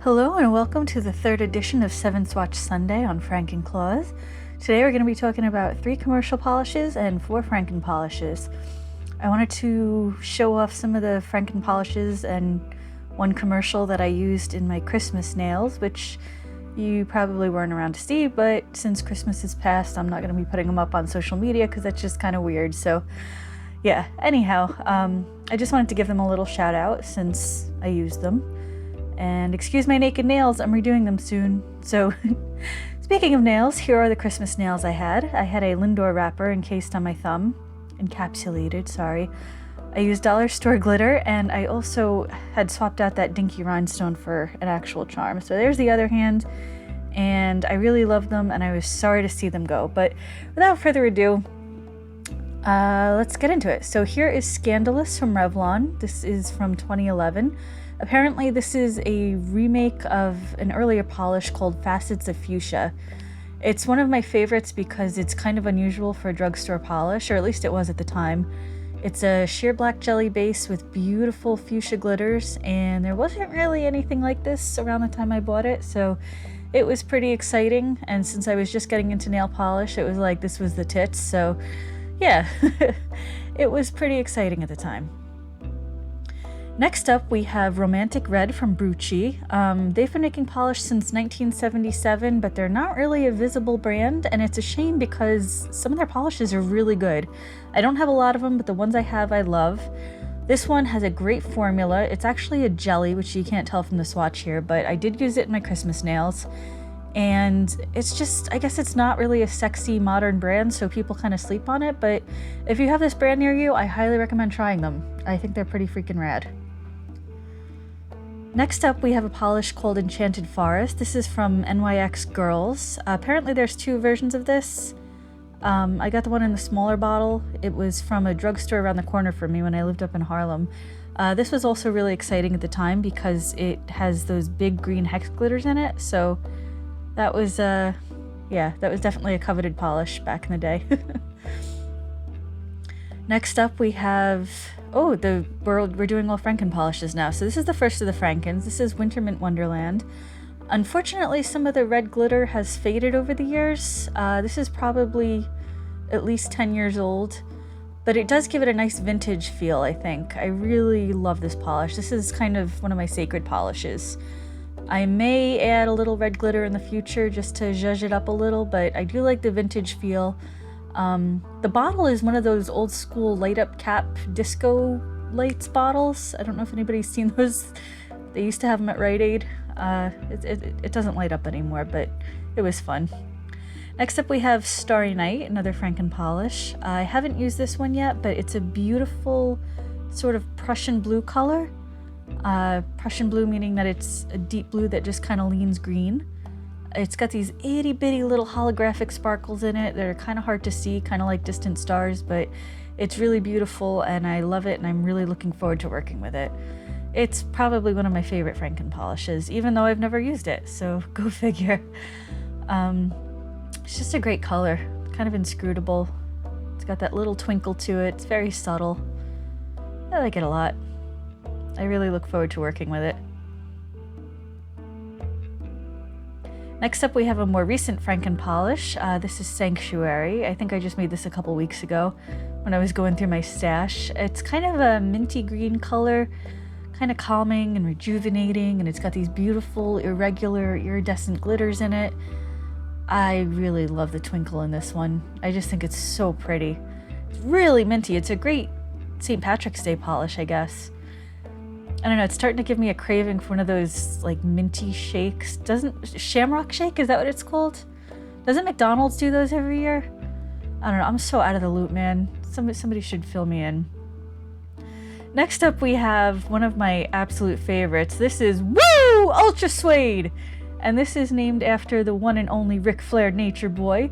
Hello and welcome to the third edition of 7 Swatch Sunday on Frankenclaws. Today we're going to be talking about 3 commercial polishes and 4 frankenpolishes. I wanted to show off some of the frankenpolishes and one commercial that I used in my Christmas nails, which you probably weren't around to see, but since Christmas is past, I'm not going to be putting them up on social media because that's just kind of weird. So yeah, anyhow, I just wanted to give them a little shout out since I used them. And excuse my naked nails, I'm redoing them soon. So, speaking of nails, here are the Christmas nails I had. I had a Lindor wrapper encased on my thumb. Encapsulated, sorry. I used dollar store glitter, and I also had swapped out that dinky rhinestone for an actual charm. So there's the other hand, and I really loved them, and I was sorry to see them go. But without further ado, let's get into it. So here is Scandalous from Revlon. This is from 2011. Apparently this is a remake of an earlier polish called Facets of Fuchsia. It's one of my favorites because it's kind of unusual for a drugstore polish, or at least it was at the time. It's a sheer black jelly base with beautiful fuchsia glitters, and there wasn't really anything like this around the time I bought it, so it was pretty exciting. And since I was just getting into nail polish, it was like this was the tits, so yeah, it was pretty exciting at the time. Next up, we have Romantic Red from Brucci. They've been making polish since 1977, but they're not really a visible brand, and it's a shame because some of their polishes are really good. I don't have a lot of them, but the ones I have I love. This one has a great formula. It's actually a jelly, which you can't tell from the swatch here, but I did use it in my Christmas nails. And it's just, I guess it's not really a sexy modern brand, so people kind of sleep on it, but if you have this brand near you, I highly recommend trying them. I think they're pretty freaking rad. Next up, we have a polish called Enchanted Forest. This is from NYX Girls. Apparently there's 2 versions of this. I got the one in the smaller bottle. It was from a drugstore around the corner from me when I lived up in Harlem. This was also really exciting at the time because it has those big green hex glitters in it. So that was, that was definitely a coveted polish back in the day. Next up, we have, we're doing all frankenpolishes now. So this is the first of the Frankens. This is Wintermint Wonderland. Unfortunately, some of the red glitter has faded over the years. This is probably at least 10 years old, but it does give it a nice vintage feel, I think. I really love this polish. This is kind of one of my sacred polishes. I may add a little red glitter in the future just to zhuzh it up a little, but I do like the vintage feel. The bottle is one of those old school light up cap disco lights bottles. I don't know if anybody's seen those. They used to have them at Rite Aid. It doesn't light up anymore, but it was fun. Next up we have Starry Night, another Franken polish. I haven't used this one yet, but it's a beautiful sort of Prussian blue color. Prussian blue meaning that it's a deep blue that just kind of leans green. It's got these itty bitty little holographic sparkles in it that are kind of hard to see, kind of like distant stars, but it's really beautiful and I love it and I'm really looking forward to working with it. It's probably one of my favorite Franken polishes, even though I've never used it, so go figure. It's just a great color, kind of inscrutable. It's got that little twinkle to it, it's very subtle. I like it a lot. I really look forward to working with it. Next up we have a more recent Franken polish. This is Sanctuary. I think I just made this a couple weeks ago when I was going through my stash. It's kind of a minty green color, kind of calming and rejuvenating, and it's got these beautiful irregular iridescent glitters in it. I really love the twinkle in this one. I just think it's so pretty. It's really minty. It's a great St. Patrick's Day polish, I guess. I don't know, it's starting to give me a craving for one of those like minty shakes. Shamrock shake, is that what it's called? Doesn't McDonald's do those every year? I don't know, I'm so out of the loop, man. Somebody should fill me in. Next up we have one of my absolute favorites. This is Whoo! Ultra Suede! And this is named after the one and only Rick Flair Nature Boy.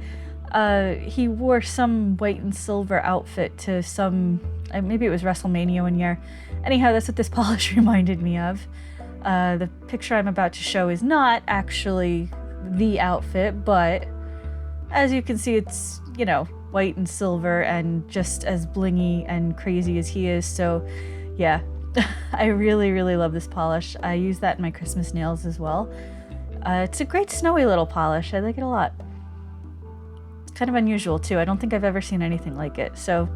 He wore some white and silver outfit to some, maybe it was WrestleMania one year. Anyhow, that's what this polish reminded me of. The picture I'm about to show is not actually the outfit, but as you can see, it's, you know, white and silver and just as blingy and crazy as he is. So yeah, I really, really love this polish. I use that in my Christmas nails as well. It's a great snowy little polish. I like it a lot. It's kind of unusual too. I don't think I've ever seen anything like it. So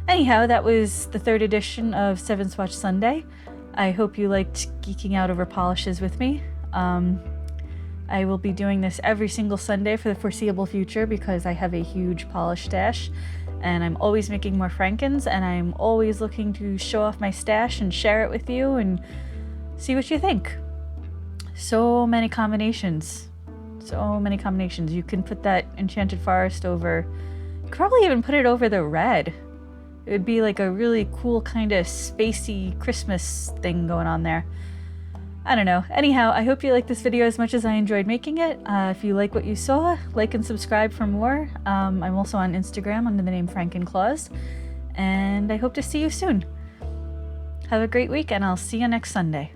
anyhow, that was the 3rd edition of 7 Swatch Sunday. I hope you liked geeking out over polishes with me. I will be doing this every single Sunday for the foreseeable future because I have a huge polish stash and I'm always making more Frankens, and I'm always looking to show off my stash and share it with you and see what you think. So many combinations. So many combinations. You can put that Enchanted Forest over, you could probably even put it over the red. It would be like a really cool kind of spacey Christmas thing going on there. I don't know. Anyhow, I hope you liked this video as much as I enjoyed making it. If you like what you saw, like and subscribe for more. I'm also on Instagram under the name Frankenclaws, and I hope to see you soon. Have a great week, and I'll see you next Sunday.